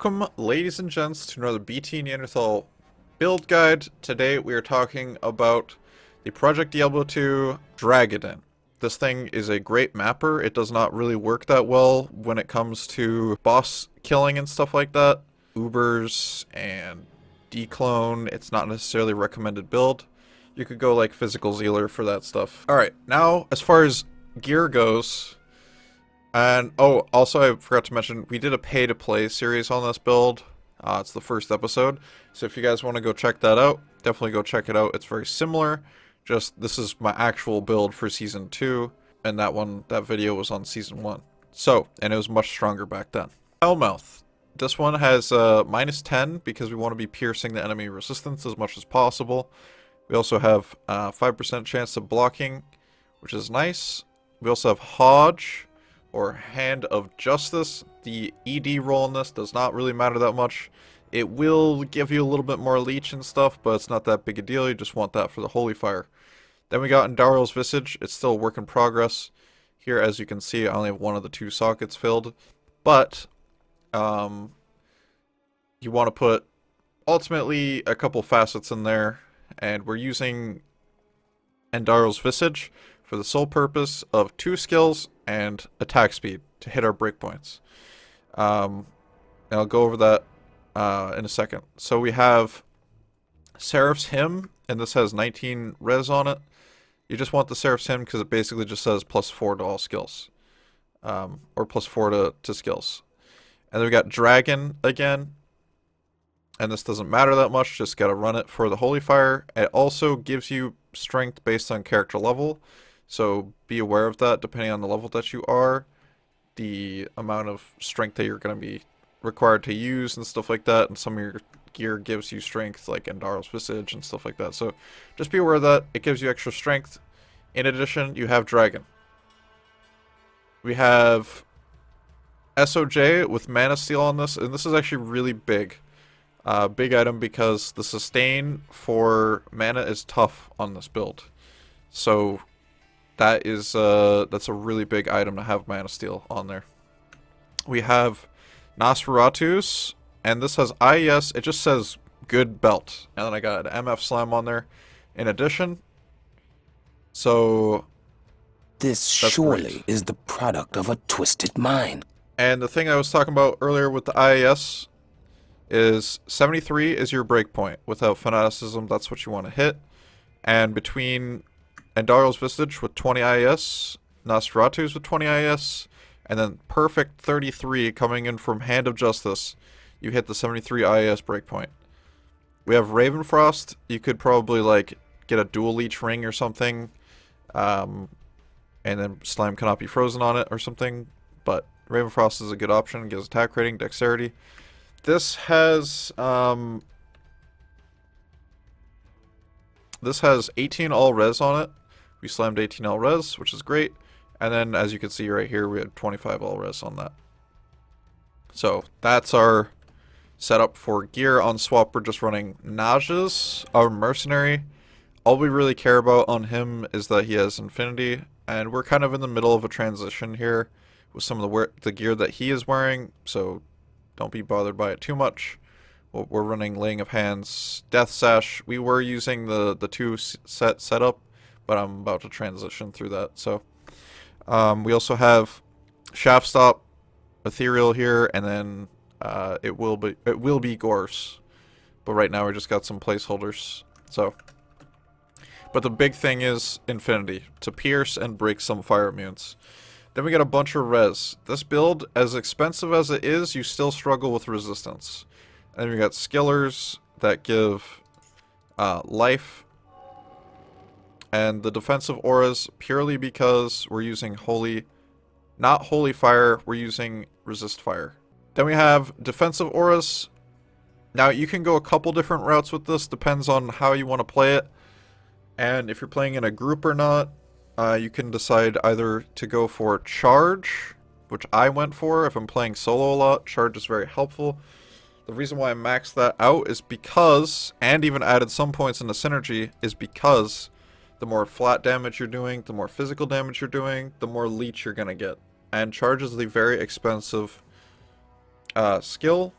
Welcome, ladies and gents, to another BTNeanderthal build guide. Today we are talking about the Project Diablo 2 Dragodin. This thing is a great mapper. It does not really work that well when it comes to boss killing and stuff like that. Ubers and declone, it's not necessarily a recommended build. You could go like physical zealer for that stuff. Alright, now as far as gear goes, and oh, also I forgot to mention, we did a pay-to-play series on this build. It's the first episode, so if you guys want to go check that out, definitely go check it out. It's very similar, just this is my actual build for Season 2, and that video was on Season 1. So, and it was much stronger back then. Hellmouth. This one has -10 because we want to be piercing the enemy resistance as much as possible. We also have 5% chance of blocking, which is nice. We also have Hodge, or Hand of Justice. The ED roll in this does not really matter that much. It will give you a little bit more leech and stuff, but it's not that big a deal. You just want that for the Holy Fire. Then we got Endaryl's Visage. It's still a work in progress. Here, as you can see, I only have one of the two sockets filled. But, you want to put, ultimately, a couple facets in there. And we're using Endaryl's Visage for the sole purpose of 2 skills and attack speed to hit our breakpoints. And I'll go over that in a second. So we have Seraph's Hymn, and this has 19 res on it. You just want the Seraph's Hymn because it basically just says +4 to all skills. Or +4 to skills. And then we got Dragon again. And this doesn't matter that much, just gotta run it for the Holy Fire. It also gives you strength based on character level. So be aware of that, depending on the level that you are, the amount of strength that you're going to be required to use and stuff like that. And some of your gear gives you strength, like Endaryl's Visage and stuff like that. So just be aware of that. It gives you extra strength. In addition, you have Dragon. We have SOJ with Mana Steal on this, and this is actually really big. Big item because the sustain for mana is tough on this build. So that's a really big item to have Mana Steal on there. We have Nosferatu's, and this has IES. It just says good belt, and then I got an MF Slam on there in addition. So this surely is the product of a twisted mind. And the thing I was talking about earlier with the IES is 73 is your breakpoint. Without Fanaticism, that's what you want to hit. And between Endaryl's Visage with 20 IS, Nosferatu's with 20 IS, and then perfect 33 coming in from Hand of Justice, you hit the 73 IS breakpoint. We have Ravenfrost. You could probably like get a dual leech ring or something, and then Slime cannot be frozen on it or something, but Ravenfrost is a good option, gives attack rating, dexterity. This has 18 all res on it. We slammed 18 all res, which is great. And then, as you can see right here, we had 25 all res on that. So, that's our setup for gear. On swap, we're just running Naja's, our mercenary. All we really care about on him is that he has infinity. And we're kind of in the middle of a transition here with some of the gear that he is wearing. So, don't be bothered by it too much. We're running Laying of Hands, Death Sash. We were using the 2 set setup, but I'm about to transition through that. So we also have Shaft Stop, Ethereal here, and then it will be Gorse. But right now we just got some placeholders. So, but the big thing is Infinity to pierce and break some fire immunes. Then we got a bunch of res. This build, as expensive as it is, you still struggle with resistance. And then we got skillers that give life. And the defensive auras, purely because we're using not holy fire, we're using resist fire. Then we have defensive auras. Now you can go a couple different routes with this, depends on how you want to play it. And if you're playing in a group or not, you can decide either to go for charge, which I went for. If I'm playing solo a lot, charge is very helpful. The reason why I maxed that out is because, and even added some points into synergy, is because the more flat damage you're doing, the more physical damage you're doing, the more leech you're going to get. And charge is the very expensive skill,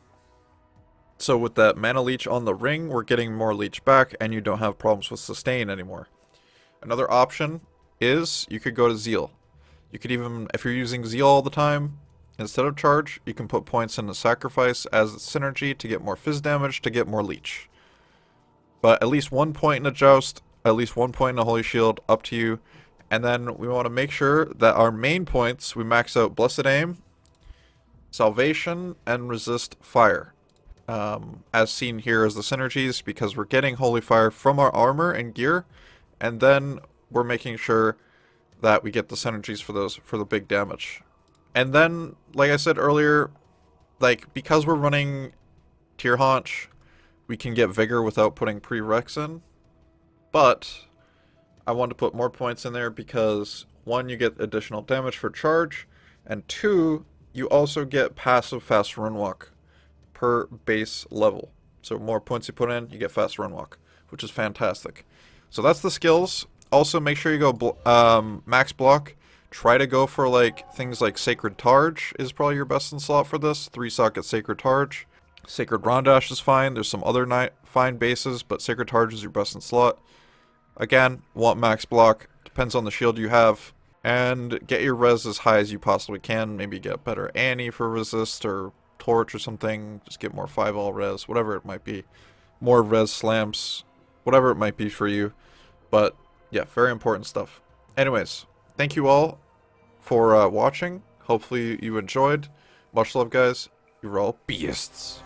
So with that mana leech on the ring, we're getting more leech back, and you don't have problems with sustain anymore. Another option is you could go to Zeal. You could even, if you're using Zeal all the time, instead of charge, you can put points into Sacrifice as synergy to get more fizz damage, to get more leech. But at least 1 point in a Joust, at least 1 point in a Holy Shield, up to you. And then we want to make sure that our main points, we max out Blessed Aim, Salvation, and Resist Fire. As seen here as the synergies, because we're getting Holy Fire from our armor and gear, and then we're making sure that we get the synergies for those, for the big damage. And then, like I said earlier, like, because we're running Tier Haunch, we can get Vigor without putting prereqs in. But I want to put more points in there because, one, you get additional damage for charge, and two, you also get passive fast run walk per base level. So more points you put in, you get fast run walk, which is fantastic. So that's the skills. Also, make sure you go max block. Try to go for like things like Sacred Targe is probably your best in slot for this. 3-socket Sacred Targe. Sacred Rondash is fine. There's some other fine bases, but Sacred Targe is your best in slot. Again, want max block. Depends on the shield you have. And get your res as high as you possibly can. Maybe get better Annie for resist or torch or something. Just get more 5-all res, whatever it might be. More res slams, whatever it might be for you. But yeah, very important stuff. Anyways, thank you all for watching. Hopefully you enjoyed. Much love, guys. You're all beasts.